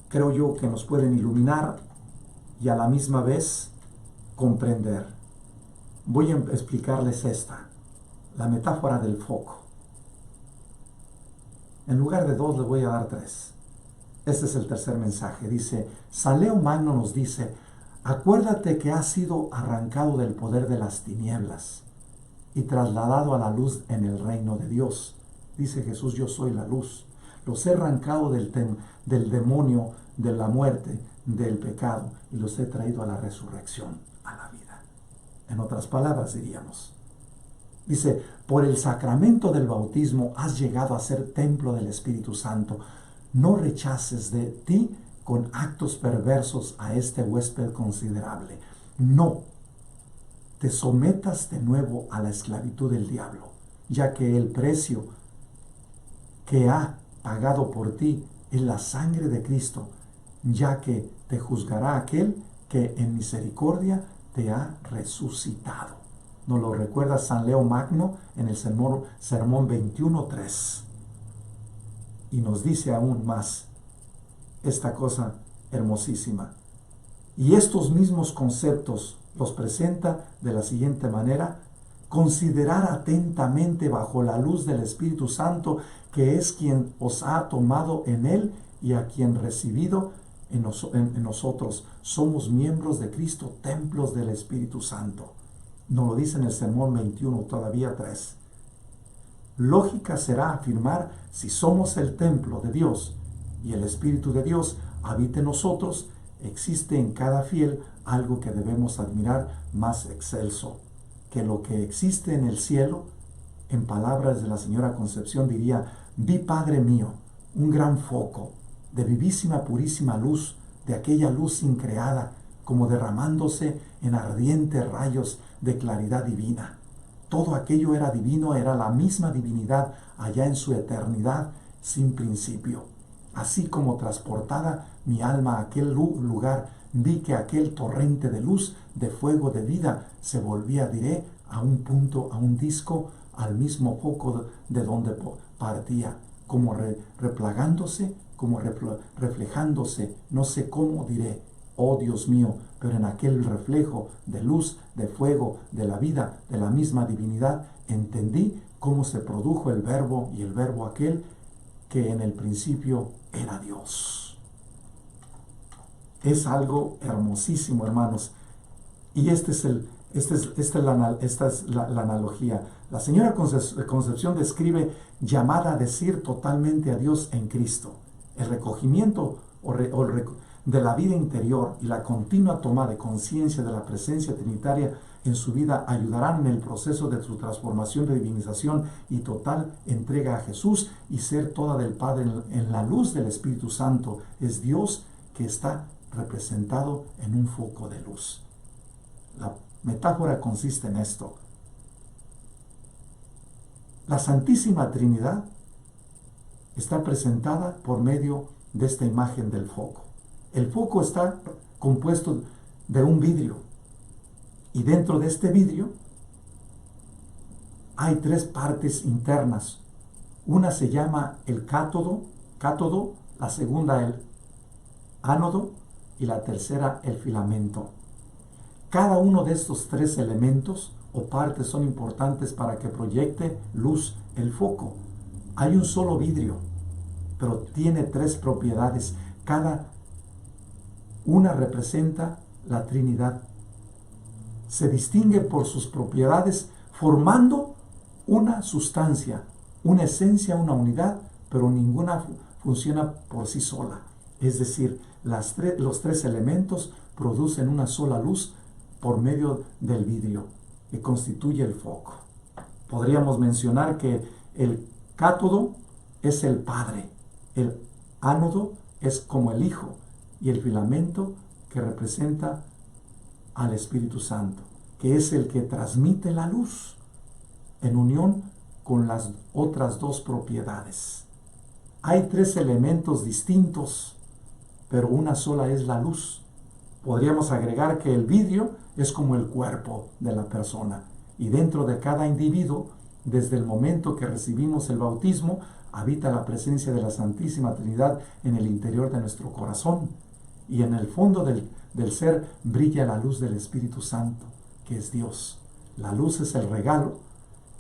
creo yo que nos pueden iluminar y a la misma vez comprender. Voy a explicarles la metáfora del foco. En lugar de 2 les voy a dar 3. Este es el tercer mensaje. Dice, San León Magno nos dice: acuérdate que has sido arrancado del poder de las tinieblas y trasladado a la luz en el reino de Dios. Dice Jesús: yo soy la luz. Los he arrancado del demonio, de la muerte, del pecado, y los he traído a la resurrección, a la vida. En otras palabras diríamos, dice, por el sacramento del bautismo has llegado a ser templo del Espíritu Santo. No rechaces de ti con actos perversos a este huésped considerable. No te sometas de nuevo a la esclavitud del diablo, ya que el precio que ha pagado por ti es la sangre de Cristo, ya que te juzgará aquel que en misericordia te ha resucitado. Nos lo recuerda San Leo Magno en el Sermón 21:3. Y nos dice aún más esta cosa hermosísima. Y estos mismos conceptos los presenta de la siguiente manera: considerar atentamente bajo la luz del Espíritu Santo, que es quien os ha tomado en él y a quien recibido en nosotros. Somos miembros de Cristo, templos del Espíritu Santo. Nos lo dice en el Sermón 21, todavía 3. Lógica será afirmar, si somos el templo de Dios y el Espíritu de Dios habita en nosotros, existe en cada fiel algo que debemos admirar más excelso que lo que existe en el cielo. En palabras de la señora Concepción diría: vi, Padre mío, un gran foco de vivísima, purísima luz, de aquella luz increada, como derramándose en ardientes rayos de claridad divina. Todo aquello era divino, era la misma divinidad allá en su eternidad sin principio. Así como transportada mi alma a aquel lugar, vi que aquel torrente de luz, de fuego, de vida, se volvía, diré, a un punto, a un disco, al mismo foco de donde partía, como replagándose, como reflejándose, no sé cómo diré, oh Dios mío, pero en aquel reflejo de luz, de fuego, de la vida, de la misma divinidad, entendí cómo se produjo el verbo, y el verbo aquel que en el principio era Dios. Es algo hermosísimo, hermanos. Y esta es la analogía. La señora Concepción describe llamada a decir totalmente a Dios en Cristo. El recogimiento de la vida interior y la continua toma de conciencia de la presencia trinitaria en su vida ayudarán en el proceso de su transformación, de divinización y total entrega a Jesús y ser toda del Padre en la luz del Espíritu Santo. Es Dios que está representado en un foco de luz. La metáfora consiste en esto. La Santísima Trinidad está presentada por medio de esta imagen del foco. El foco está compuesto de un vidrio, y dentro de este vidrio hay tres partes internas. Una se llama el cátodo, la segunda el ánodo y la tercera el filamento. Cada uno de estos tres elementos o partes son importantes para que proyecte luz el foco. Hay un solo vidrio, pero tiene tres propiedades. Cada una representa la Trinidad. Se distingue por sus propiedades, formando una sustancia, una esencia, una unidad, pero ninguna funciona por sí sola. Es decir, los tres elementos producen una sola luz por medio del vidrio que constituye el foco. Podríamos mencionar que el cátodo es el Padre, el ánodo es como el Hijo y el filamento que representa al Espíritu Santo, que es el que transmite la luz en unión con las otras dos propiedades. Hay tres elementos distintos, pero una sola es la luz. Podríamos agregar que el vidrio es como el cuerpo de la persona, y dentro de cada individuo, desde el momento que recibimos el bautismo, habita la presencia de la Santísima Trinidad en el interior de nuestro corazón, y en el fondo del ser brilla la luz del Espíritu Santo, que es Dios. La luz es el regalo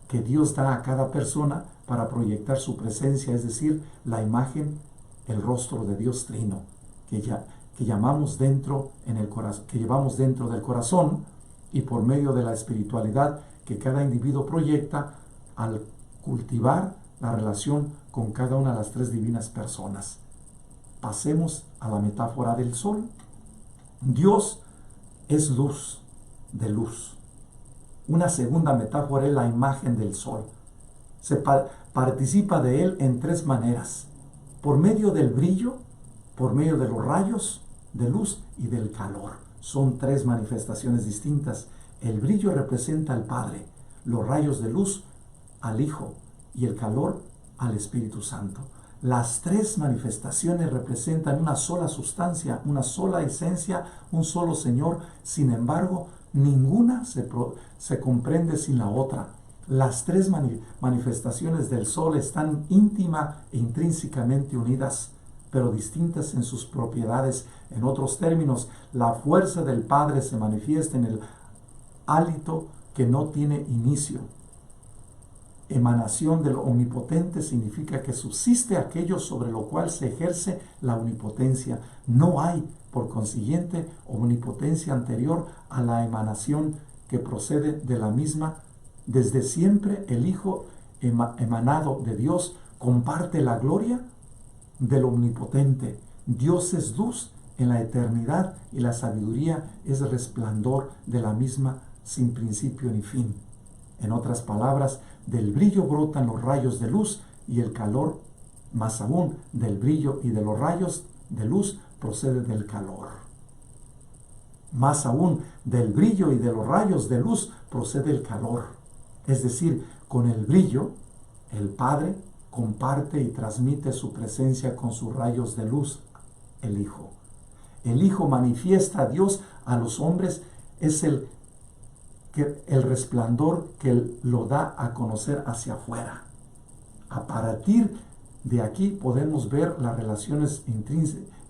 que Dios da a cada persona para proyectar su presencia, es decir, la imagen, el rostro de Dios Trino, que llamamos dentro que llevamos dentro del corazón, y por medio de la espiritualidad que cada individuo proyecta al cultivar la relación con cada una de las tres divinas personas. Pasemos a la metáfora del sol. Dios es luz, de luz. Una segunda metáfora es la imagen del sol. Se participa de él en tres maneras: por medio del brillo, por medio de los rayos de luz y del calor. Son tres manifestaciones distintas. El brillo representa al Padre, los rayos de luz al Hijo y el calor al Espíritu Santo. Las tres manifestaciones representan una sola sustancia, una sola esencia, un solo Señor. Sin embargo, ninguna se comprende sin la otra. Las tres manifestaciones del sol están íntima e intrínsecamente unidas, pero distintas en sus propiedades. En otros términos, la fuerza del Padre se manifiesta en el hálito que no tiene inicio. Emanación del omnipotente significa que subsiste aquello sobre lo cual se ejerce la omnipotencia. No hay, por consiguiente, omnipotencia anterior a la emanación que procede de la misma. Desde siempre el Hijo emanado de Dios comparte la gloria del omnipotente. Dios es luz en la eternidad y la sabiduría es resplandor de la misma sin principio ni fin. En otras palabras, del brillo brotan los rayos de luz y el calor, más aún del brillo y de los rayos de luz procede del calor. Más aún del brillo y de los rayos de luz procede el calor. Es decir, con el brillo, el Padre comparte y transmite su presencia con sus rayos de luz, el Hijo. El Hijo manifiesta a Dios a los hombres, es el resplandor que lo da a conocer hacia afuera. A partir de aquí podemos ver las relaciones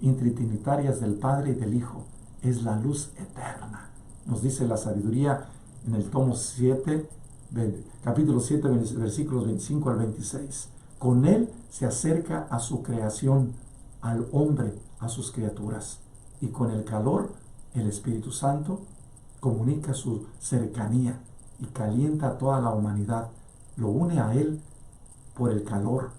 intritrinitarias del Padre y del Hijo. Es la luz eterna. Nos dice la sabiduría en el tomo 7, capítulo 7, versículos 25 al 26. Con él se acerca a su creación, al hombre, a sus criaturas. Y con el calor, el Espíritu Santo comunica su cercanía y calienta a toda la humanidad. Lo une a él por el calor.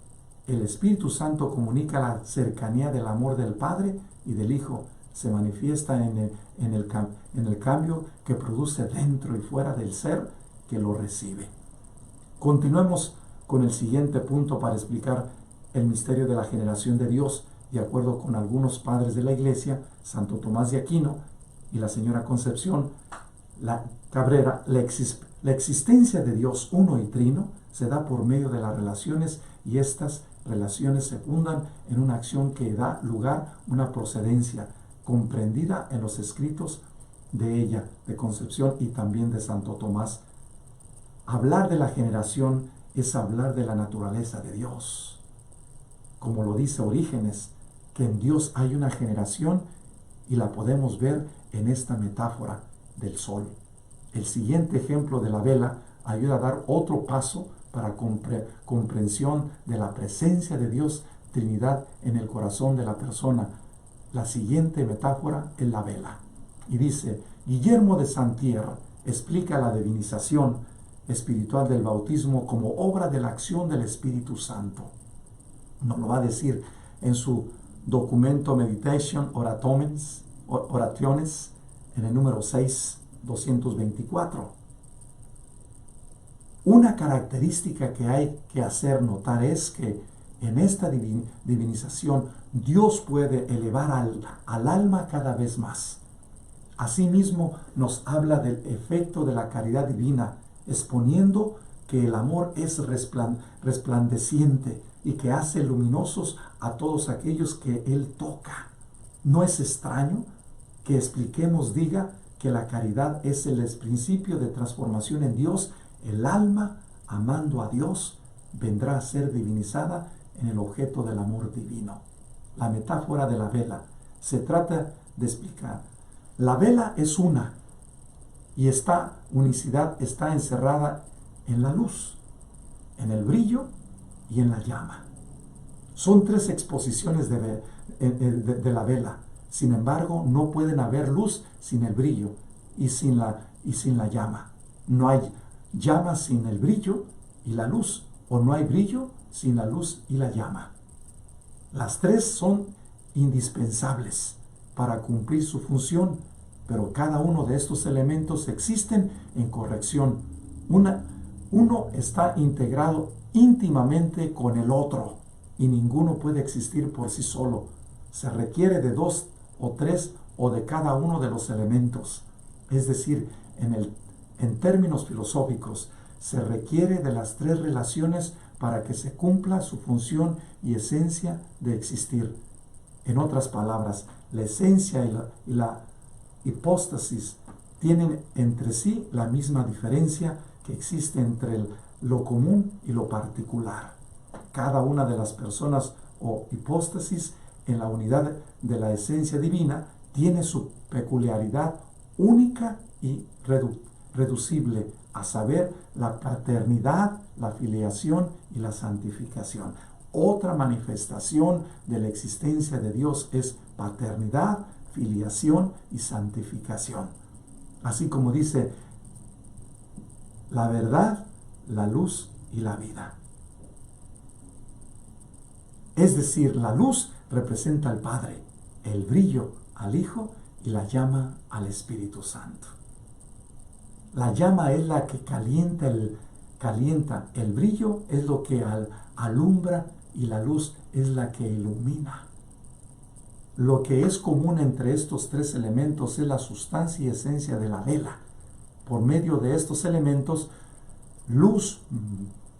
El Espíritu Santo comunica la cercanía del amor del Padre y del Hijo. Se manifiesta en el cambio que produce dentro y fuera del ser que lo recibe. Continuemos con el siguiente punto para explicar el misterio de la generación de Dios. De acuerdo con algunos padres de la Iglesia, Santo Tomás de Aquino y la señora Concepción Cabrera, la existencia de Dios uno y trino se da por medio de las relaciones, y estas relaciones se fundan en una acción que da lugar a una procedencia comprendida en los escritos de ella, de Concepción y también de Santo Tomás. Hablar de la generación es hablar de la naturaleza de Dios. Como lo dice Orígenes, que en Dios hay una generación, y la podemos ver en esta metáfora del sol. El siguiente ejemplo de la vela ayuda a dar otro paso para comprensión de la presencia de Dios Trinidad en el corazón de la persona. La siguiente metáfora es la vela. Y dice, Guillermo de Saint-Pierre explica la divinización espiritual del bautismo como obra de la acción del Espíritu Santo. Nos lo va a decir en su documento Meditation Orationes, en el número 6, 224. Una característica que hay que hacer notar es que en esta divinización Dios puede elevar al alma cada vez más. Asimismo, nos habla del efecto de la caridad divina, exponiendo que el amor es resplandeciente y que hace luminosos a todos aquellos que Él toca. No es extraño que expliquemos, diga, que la caridad es el principio de transformación en Dios. El alma, amando a Dios, vendrá a ser divinizada en el objeto del amor divino. La metáfora de la vela se trata de explicar. La vela es una, y esta unicidad está encerrada en la luz, en el brillo y en la llama. Son tres exposiciones de la vela. Sin embargo, no pueden haber luz sin el brillo y sin la llama. No hay llama sin el brillo y la luz, o no hay brillo sin la luz y la llama. Las tres son indispensables para cumplir su función, pero cada uno de estos elementos existen en corrección. Uno está integrado íntimamente con el otro, y ninguno puede existir por sí solo. Se requiere de 2 o 3 o de cada uno de los elementos. Es decir, en términos filosóficos, se requiere de las 3 relaciones para que se cumpla su función y esencia de existir. En otras palabras, la esencia y la hipóstasis tienen entre sí la misma diferencia que existe entre lo común y lo particular. Cada una de las personas o hipóstasis en la unidad de la esencia divina tiene su peculiaridad única y reducible, a saber, la paternidad, la filiación y la santificación. Otra manifestación de la existencia de Dios es paternidad, filiación y santificación. Así como dice, la verdad, la luz y la vida. Es decir, la luz representa al Padre, el brillo al Hijo y la llama al Espíritu Santo. La llama es la que calienta el brillo es lo que alumbra y la luz es la que ilumina. Lo que es común entre estos 3 elementos es la sustancia y esencia de la vela. Por medio de estos elementos, luz,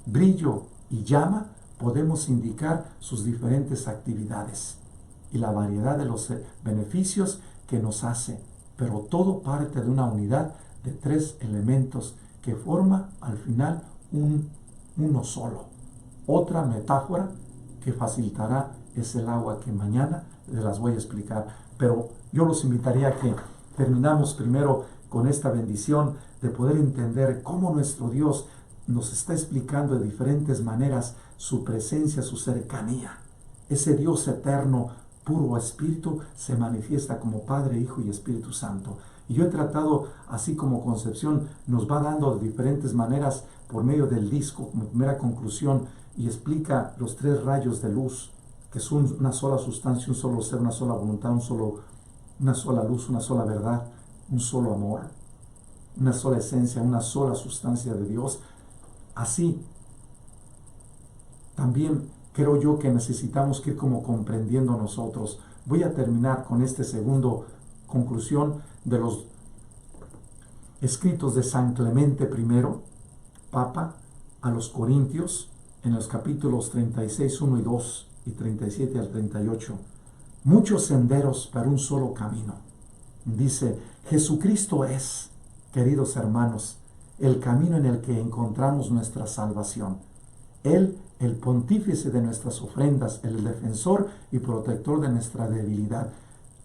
brillo y llama, podemos indicar sus diferentes actividades y la variedad de los beneficios que nos hace, pero todo parte de una unidad de 3 elementos que forma al final uno solo. Otra metáfora que facilitará es el agua, que mañana les las voy a explicar, pero yo los invitaría a que terminamos primero con esta bendición de poder entender cómo nuestro Dios nos está explicando de diferentes maneras su presencia, su cercanía. Ese Dios eterno, puro espíritu, se manifiesta como Padre, Hijo y Espíritu Santo. Y yo he tratado, así como Concepción nos va dando de diferentes maneras por medio del disco, como primera conclusión, y explica los 3 rayos de luz, que son una sola sustancia, un solo ser, una sola voluntad, una sola luz, una sola verdad, un solo amor, una sola esencia, una sola sustancia de Dios. Así, también creo yo que necesitamos que ir como comprendiendo nosotros. Voy a terminar con este segundo conclusión de los escritos de San Clemente I, Papa, a los Corintios, en los capítulos 36, 1 y 2 y 37 al 38. Muchos senderos para un solo camino. Dice, Jesucristo es, queridos hermanos, el camino en el que encontramos nuestra salvación. Él, el pontífice de nuestras ofrendas, el defensor y protector de nuestra debilidad.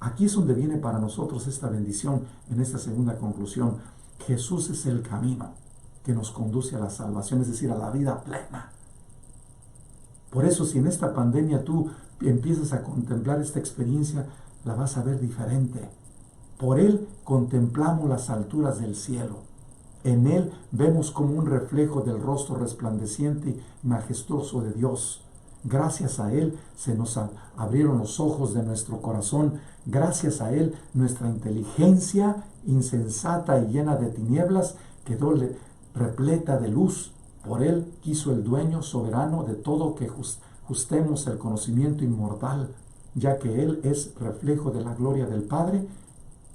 Aquí es donde viene para nosotros esta bendición en esta segunda conclusión. Jesús es el camino que nos conduce a la salvación, es decir, a la vida plena. Por eso, si en esta pandemia tú empiezas a contemplar esta experiencia, la vas a ver diferente. Por Él contemplamos las alturas del cielo. En Él vemos como un reflejo del rostro resplandeciente y majestuoso de Dios. Gracias a Él se nos abrieron los ojos de nuestro corazón. Gracias a Él nuestra inteligencia insensata y llena de tinieblas quedó repleta de luz. Por Él quiso el dueño soberano de todo que justemos el conocimiento inmortal, ya que Él es reflejo de la gloria del Padre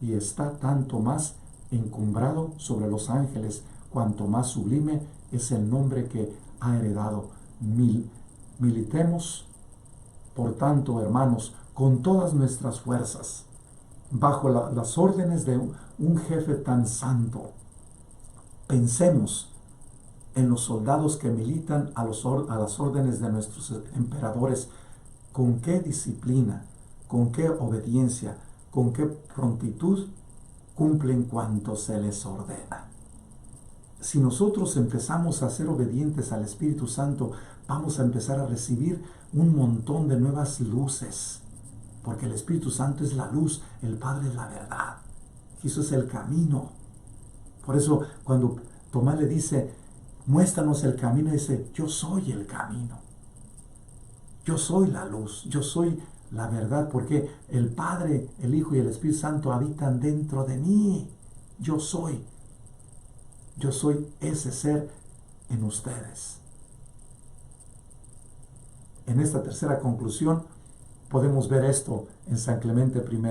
y está tanto más encumbrado sobre los ángeles, cuanto más sublime es el nombre que ha heredado. Militemos, por tanto, hermanos, con todas nuestras fuerzas, bajo las órdenes de un jefe tan santo. Pensemos en los soldados que militan a las órdenes de nuestros emperadores, con qué disciplina, con qué obediencia, con qué prontitud cumplen cuanto se les ordena. Si nosotros empezamos a ser obedientes al Espíritu Santo, vamos a empezar a recibir un montón de nuevas luces, porque el Espíritu Santo es la luz, el Padre es la verdad, Jesús es el camino. Por eso cuando Tomás le dice, muéstranos el camino, dice, yo soy el camino, yo soy la luz, yo soy la verdad, porque el Padre, el Hijo y el Espíritu Santo habitan dentro de mí. Yo soy ese ser en ustedes. En esta tercera conclusión, podemos ver esto en San Clemente I.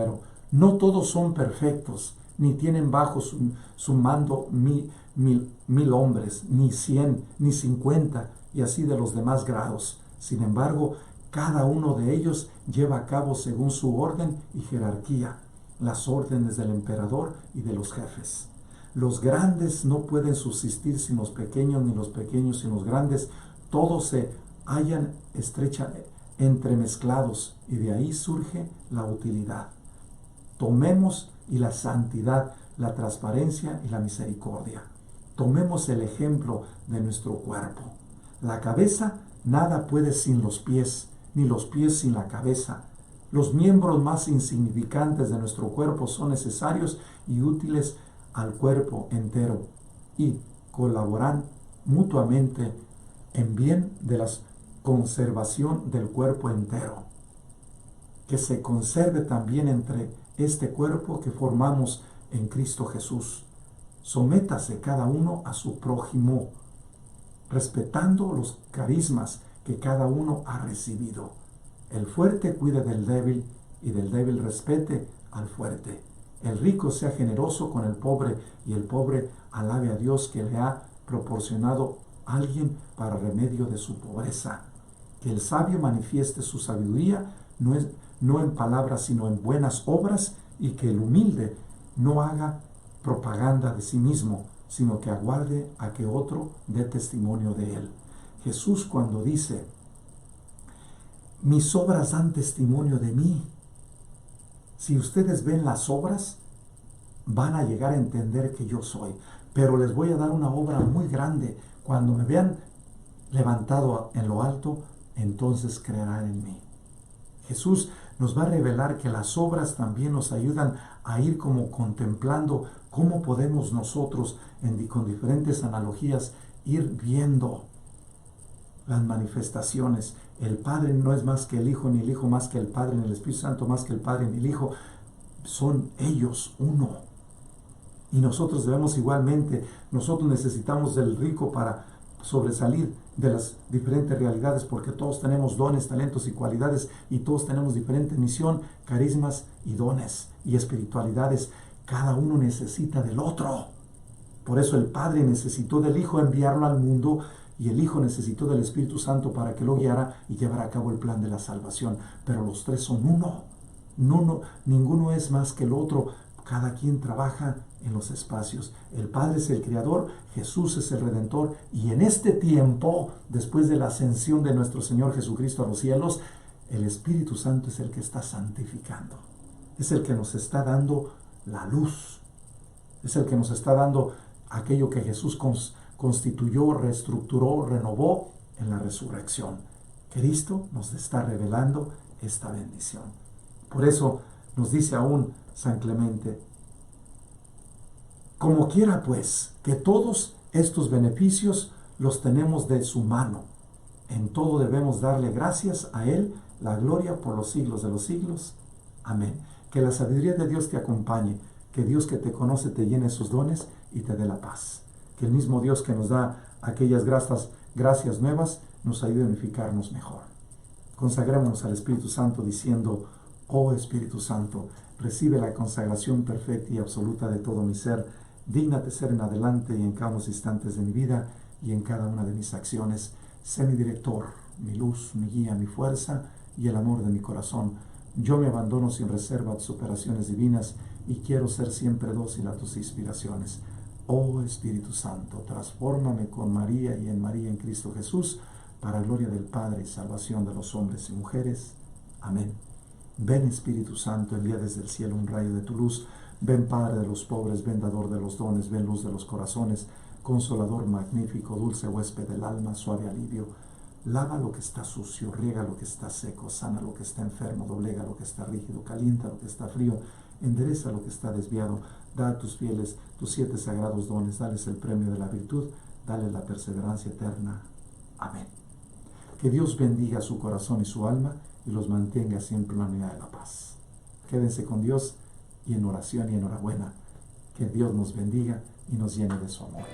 No todos son perfectos, ni tienen bajo su mando mil hombres, ni 100, ni 50, y así de los demás grados. Sin embargo, cada uno de ellos lleva a cabo según su orden y jerarquía las órdenes del emperador y de los jefes. Los grandes no pueden subsistir sin los pequeños, ni los pequeños sin los grandes. Todos se hallan entremezclados, y de ahí surge la utilidad. Tomemos y la santidad, la transparencia y la misericordia. Tomemos el ejemplo de nuestro cuerpo. La cabeza nada puede sin los pies, ni los pies sin la cabeza. Los miembros más insignificantes de nuestro cuerpo son necesarios y útiles al cuerpo entero y colaboran mutuamente en bien de la conservación del cuerpo entero. Que se conserve también entre este cuerpo que formamos en Cristo Jesús. Sométase cada uno a su prójimo, respetando los carismas que cada uno ha recibido. El fuerte cuide del débil, y del débil respete al fuerte. El rico sea generoso con el pobre, y el pobre alabe a Dios que le ha proporcionado a alguien para remedio de su pobreza. Que el sabio manifieste su sabiduría, no en palabras sino en buenas obras, y que el humilde no haga propaganda de sí mismo, sino que aguarde a que otro dé testimonio de él. Jesús, cuando dice: mis obras dan testimonio de mí. Si ustedes ven las obras, van a llegar a entender que yo soy. Pero les voy a dar una obra muy grande. Cuando me vean levantado en lo alto, entonces creerán en mí. Jesús nos va a revelar que las obras también nos ayudan a ir como contemplando cómo podemos nosotros, con diferentes analogías, ir viendo las manifestaciones. El Padre no es más que el Hijo, ni el Hijo más que el Padre, ni el Espíritu Santo más que el Padre, ni el Hijo. Son ellos uno. Y nosotros debemos igualmente, nosotros necesitamos del rico para sobresalir de las diferentes realidades, porque todos tenemos dones, talentos y cualidades, y todos tenemos diferente misión, carismas y dones y espiritualidades. Cada uno necesita del otro. Por eso el Padre necesitó del Hijo enviarlo al mundo, y el Hijo necesitó del Espíritu Santo para que lo guiara y llevara a cabo el plan de la salvación. Pero los tres son uno. Ninguno es más que el otro. Cada quien trabaja en los espacios. El Padre es el Creador, Jesús es el Redentor, y en este tiempo, después de la ascensión de nuestro Señor Jesucristo a los cielos, el Espíritu Santo es el que está santificando. Es el que nos está dando la luz. Es el que nos está dando aquello que Jesús constituyó, reestructuró, renovó en la resurrección. Cristo nos está revelando esta bendición. Por eso nos dice aún San Clemente: como quiera pues que todos estos beneficios los tenemos de su mano, en todo debemos darle gracias a Él, la gloria por los siglos de los siglos. Amén. Que la sabiduría de Dios te acompañe, que Dios que te conoce te llene sus dones y te dé la paz. Que el mismo Dios que nos da aquellas gracias nuevas nos ayude a unificarnos mejor. Consagrémonos al Espíritu Santo diciendo: oh Espíritu Santo, recibe la consagración perfecta y absoluta de todo mi ser. Dígnate ser en adelante y en cada uno de los instantes de mi vida y en cada una de mis acciones. Sé mi director, mi luz, mi guía, mi fuerza y el amor de mi corazón. Yo me abandono sin reserva a tus operaciones divinas y quiero ser siempre dócil a tus inspiraciones. Oh Espíritu Santo, transfórmame con María y en María en Cristo Jesús, para gloria del Padre y salvación de los hombres y mujeres. Amén. Ven Espíritu Santo, envía desde el cielo un rayo de tu luz. Ven Padre de los pobres, ven dador de los dones, ven luz de los corazones, consolador magnífico, dulce huésped del alma, suave alivio. Lava lo que está sucio, riega lo que está seco, sana lo que está enfermo, doblega lo que está rígido, calienta lo que está frío, endereza lo que está desviado. Da a tus fieles tus 7 sagrados dones, dales el premio de la virtud, dales la perseverancia eterna. Amén. Que Dios bendiga su corazón y su alma y los mantenga siempre en la unidad de la paz. Quédense con Dios y en oración y enhorabuena. Que Dios nos bendiga y nos llene de su amor.